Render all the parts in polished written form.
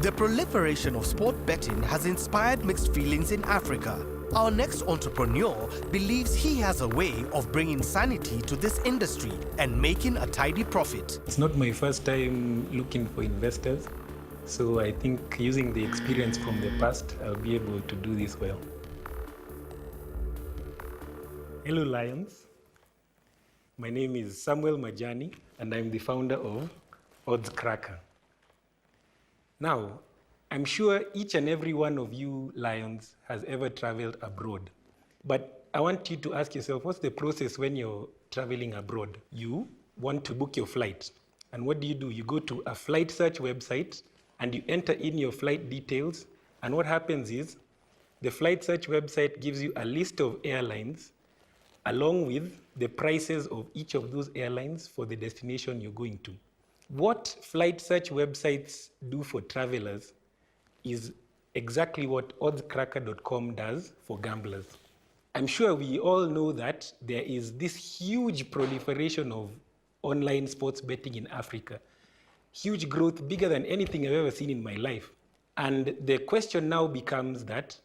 The proliferation of sport betting has inspired mixed feelings in Africa. Our next entrepreneur believes he has a way of bringing sanity to this industry and making a tidy profit. It's not my first time looking for investors, so I think using the experience from the past, I'll be able to do this well. Hello, Lions. My name is Samuel Majani, and I'm the founder of OddsCracker. Now, I'm sure each and every one of you Lions has ever traveled abroad. But I want you to ask yourself, what's the process when you're traveling abroad? You want to book your flight. And what do? You go to a flight search website and you enter in your flight details. And what happens is the flight search website gives you a list of airlines along with the prices of each of those airlines for the destination you're going to. What flight search websites do for travelers is exactly what OddsCracker.com does for gamblers. I'm sure we all know that there is this huge proliferation of online sports betting in Africa. Huge growth, bigger than anything I've ever seen in my life. And the question now becomes that,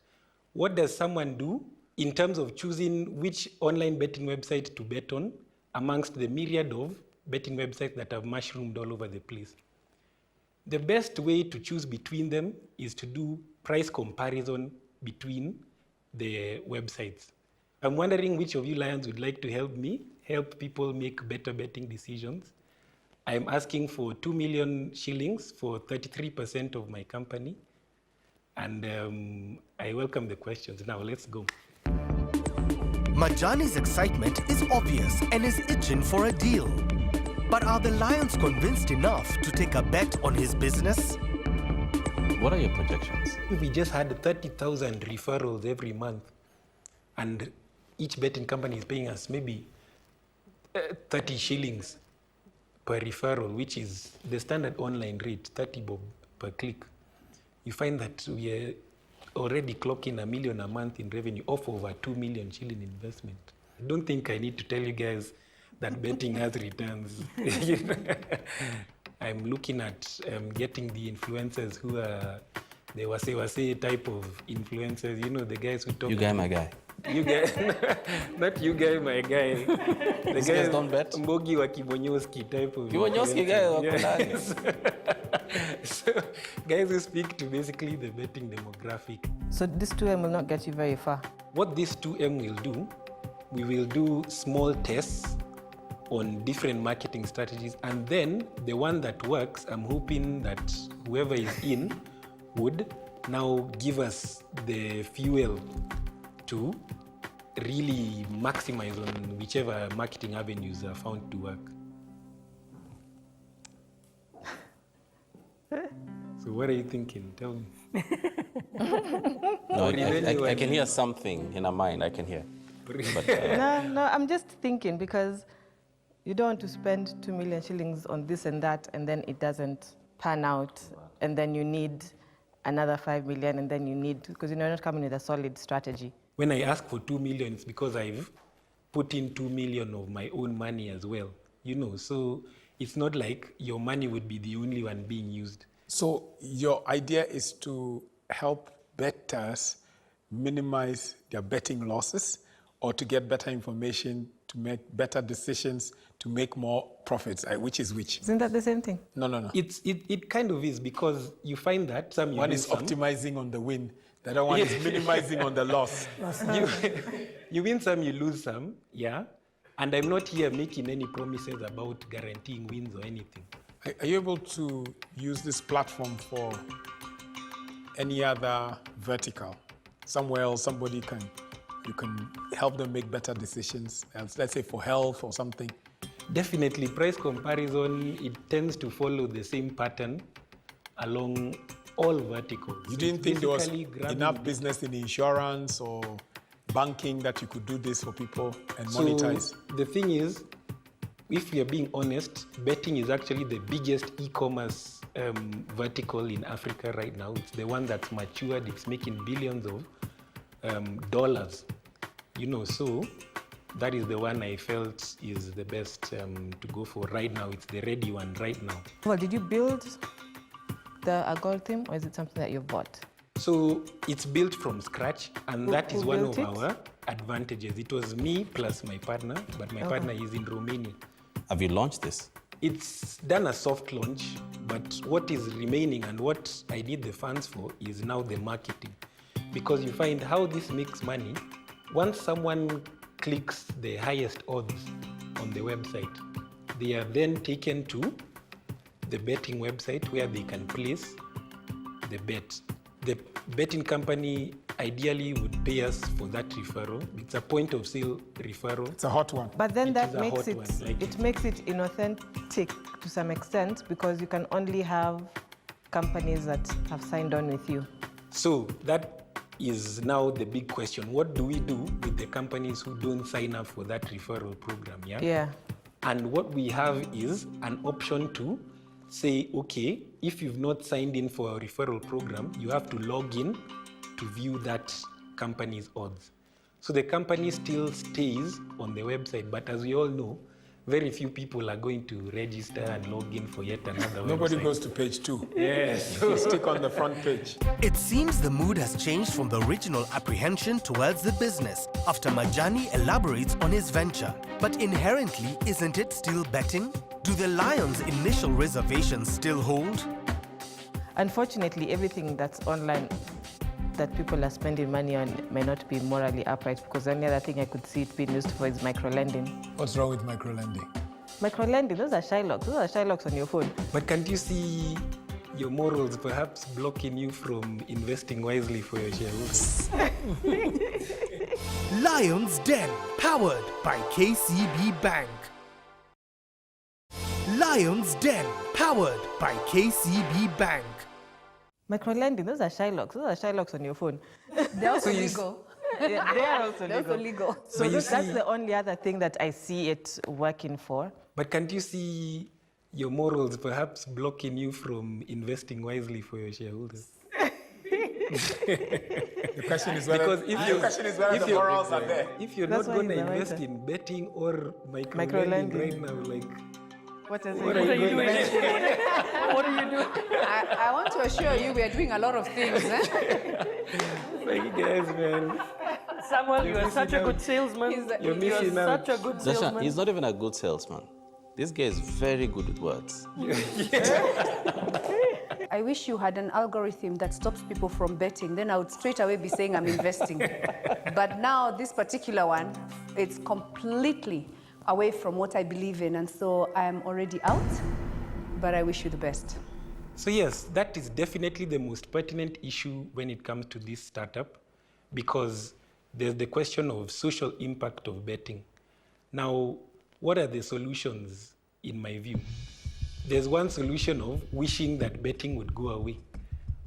what does someone do in terms of choosing which online betting website to bet on amongst the myriad of betting websites that have mushroomed all over the place? The best way to choose between them is to do price comparison between the websites. I'm wondering which of you Lions would like to help me help people make better betting decisions. I'm asking for 2 million shillings for 33% of my company. And I welcome the questions. Now let's go. Majani's excitement is obvious and is itching for a deal. But are the Lions convinced enough to take a bet on his business? What are your projections? We just had 30,000 referrals every month, and each betting company is paying us maybe 30 shillings per referral, which is the standard online rate, 30 bob per click. You find that we are already clocking $1 million a month in revenue off of a 2 million shilling investment. I don't think I need to tell you guys that betting has returns. I'm looking at getting the influencers who are the wase type of influencers. You know, the guys who talk. You guy, my guy. You guy, not you guy, my guy. The guys don't bet. Mbogi wa Kibonyoski type of. Kibonyoski guy. Yes. So, guys who speak to basically the betting demographic. So this 2M will not get you very far. What this 2M will do, we will do small tests on different marketing strategies, and then the one that works, I'm hoping that whoever is in would now give us the fuel to really maximize on whichever marketing avenues are found to work. So what are you thinking? Tell me. No, I can hear something in her mind, I can hear. But, No, I'm just thinking, because you don't want to spend 2 million shillings on this and that, and then it doesn't pan out, and then you need another 5 million, and then you need, because you're not coming with a solid strategy. When I ask for 2 million, it's because I've put in 2 million of my own money as well. You know, so it's not like your money would be the only one being used. So your idea is to help bettors minimize their betting losses, or to get better information, to make better decisions, to make more profits, which is which? Isn't that the same thing? No. It kind of is, because you find that some one is optimizing on the win, the other one is minimizing on the loss. You win some, you lose some, yeah? And I'm not here making any promises about guaranteeing wins or anything. Are you able to use this platform for any other vertical? Somewhere else, you can help them make better decisions, let's say for health or something? Definitely, price comparison, it tends to follow the same pattern along all verticals. You didn't think there was enough business in insurance or banking that you could do this for people and monetize? So the thing is, if we are being honest, betting is actually the biggest e-commerce vertical in Africa right now. It's the one that's matured. It's making billions of dollars. You know, so that is the one I felt is the best to go for right now. It's the ready one right now. Well, did you build the algorithm, or is it something that you've bought? So it's built from scratch, and that is one of built it? our advantages. It was me plus my partner, but my partner is in Romania. Have you launched this? It's done a soft launch, but what is remaining and what I need the funds for is now the marketing. Because you find how this makes money, once someone clicks the highest odds on the website, they are then taken to the betting website where they can place the bet. The betting company ideally would pay us for that referral. It's a point of sale referral. It's a hot one. But then It is that a makes hot it, one, like it makes it inauthentic to some extent, because you can only have companies that have signed on with you. So that is now the big question. What do we do with the companies who don't sign up for that referral program? Yeah. And what we have is an option to say, okay, if you've not signed in for a referral program, you have to log in to view that company's odds. So the company still stays on the website, but as we all know, very few people are going to register and log in for yet another Nobody website. goes to page 2. Yes. You stick on the front page. It seems the mood has changed from the original apprehension towards the business after Majani elaborates on his venture. But inherently, isn't it still betting? Do the Lions' initial reservations still hold? Unfortunately, everything that's online that people are spending money on may not be morally upright, because the only other thing I could see it being used for is microlending. What's wrong with microlending? Microlending, those are Shylocks. Those are Shylocks on your phone. But can't you see your morals perhaps blocking you from investing wisely for your shareholders? Lions Den, powered by KCB Bank. Lions Den, powered by KCB Bank. Microlending, those are Shylocks. Those are Shylocks on your phone. They're also you legal. Yeah, they are also They're legal. also legal. So you that's see- the only other thing that I see it working for. But can't you see your morals perhaps blocking you from investing wisely for your shareholders? The question is whether, Because if you- if the you- morals are there. If you're That's not why going to he's a invest writer. in betting or microlending Microlending. right now, like, What is what are you doing? What are you doing? I want to assure you we are doing a lot of things. Like, guys, man. Samuel, you are such a good salesman. You're missing out. Such a good Zashan, salesman. he's not even a good salesman. This guy is very good with words. I wish you had an algorithm that stops people from betting. Then I would straight away be saying I'm investing. But now this particular one, it's completely away from what I believe in. And so I am already out, but I wish you the best. So yes, that is definitely the most pertinent issue when it comes to this startup, because there's the question of social impact of betting. Now, what are the solutions in my view? There's one solution of wishing that betting would go away.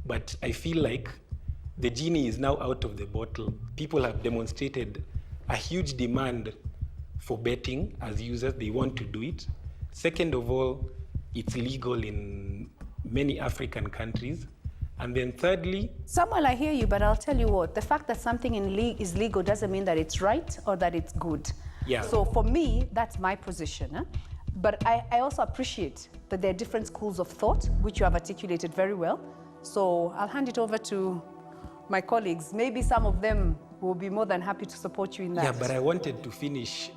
But I feel like the genie is now out of the bottle. People have demonstrated a huge demand for betting as users. They want to do it. Second of all, it's legal in many African countries. And then thirdly, Samuel, I hear you, but I'll tell you what, the fact that something is legal doesn't mean that it's right or that it's good. Yeah. So for me, that's my position. But I also appreciate that there are different schools of thought, which you have articulated very well. So I'll hand it over to my colleagues. Maybe some of them will be more than happy to support you in that. yeah, but I wanted to finish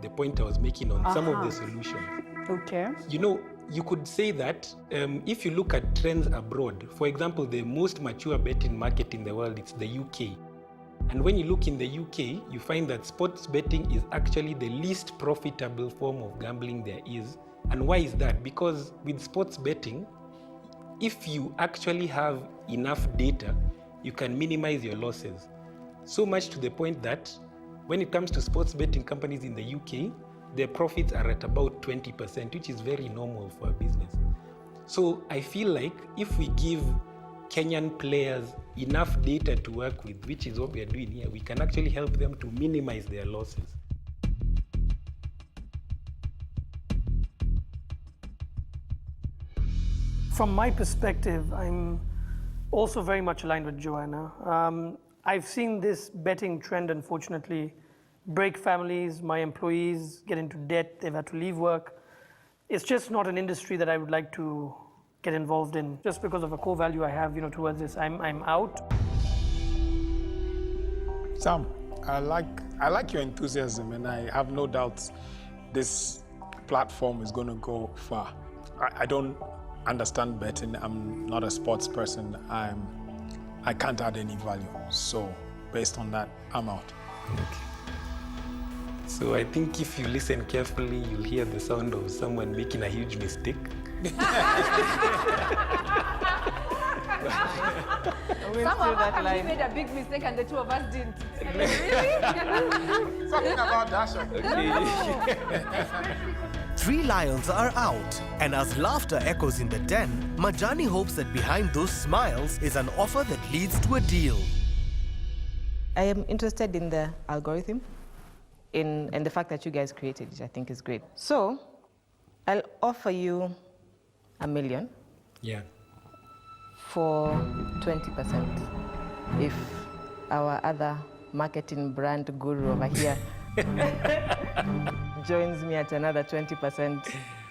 the point I was making on some of the solutions. Okay. You know, you could say that if you look at trends abroad, for example, the most mature betting market in the world, it's the UK. And when you look in the UK, you find that sports betting is actually the least profitable form of gambling there is. And why is that? Because with sports betting, if you actually have enough data, you can minimize your losses. So much to the point that when it comes to sports betting companies in the UK, their profits are at about 20%, which is very normal for a business. So I feel like if we give Kenyan players enough data to work with, which is what we are doing here, we can actually help them to minimize their losses. From my perspective, I'm also very much aligned with Joanna. I've seen this betting trend, unfortunately, break families. My employees get into debt. They've had to leave work. It's just not an industry that I would like to get involved in just because of a core value I have, towards this. I'm out. Sam, I like your enthusiasm, and I have no doubts this platform is going to go far. I don't understand betting. I'm not a sports person. I can't add any value. So based on that, I'm out. Okay. So I think if you listen carefully, you'll hear the sound of someone making a huge mistake. Some of us actually made a big mistake and the two of us didn't. Really? Talking about Dasha. Three lions are out, and as laughter echoes in the den, Majani hopes that behind those smiles is an offer that leads to a deal. I am interested in the algorithm, and the fact that you guys created it, I think is great. So, I'll offer you $1 million. Yeah. For 20%. If our other marketing brand guru over here joins me at another 20%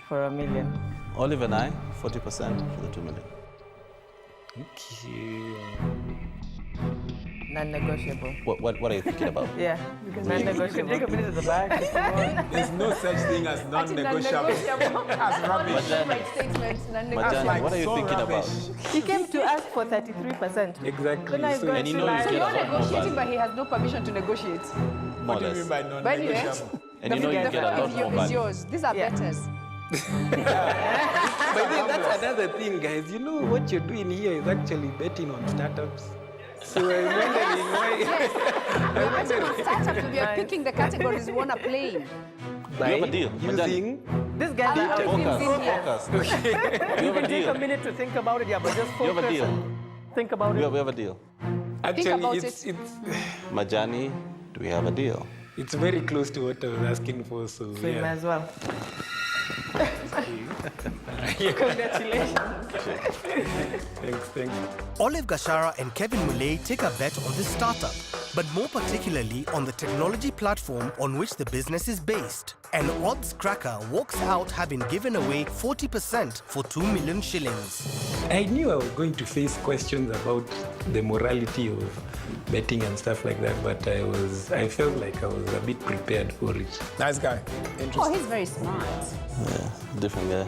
for $1 million. Olive and I, 40% for the $2 million. Okay. Non-negotiable. What are you thinking about? Yeah, non-negotiable. Take a minute at the back. There's no such thing as non-negotiable. That's rubbish. Right statement, Majani, what are you thinking about? He came to ask for 33%. Exactly. Then I So- got And you to know lie. you So get you're a lot more negotiating, value. but he has no permission to negotiate. More What or do you less. mean by But anyway, non-negotiable? And you know you get a lot more it's value. yours. These are Yeah. betters. But then that's another thing, guys. You know what you're doing here is actually betting on startups. So I'm wondering why. We're betting on startups. We are picking the categories we want to play. You have a deal, Majani. Using This guy Data. Focus. You have a Take deal. a minute to think about it, yeah, but just You have a focus deal. and think about We it. have a deal. actually about it's Majani, do we have a deal? it's very close to what I was asking for. So So you might yeah. as well. Thanks. Olive Gashara and Kevin Muley take a bet on this startup, but more particularly on the technology platform on which the business is based. And OddsCracker walks out having given away 40% for 2 million shillings. I knew I was going to face questions about the morality of betting and stuff like that, but I felt like I was a bit prepared for it. Nice guy. Oh, Interesting. he's very smart. Yeah, different guy.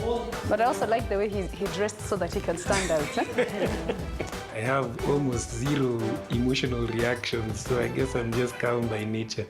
But I also like the way he dressed so that he can stand out. I have almost zero emotional reactions, so I guess I'm just calm by nature.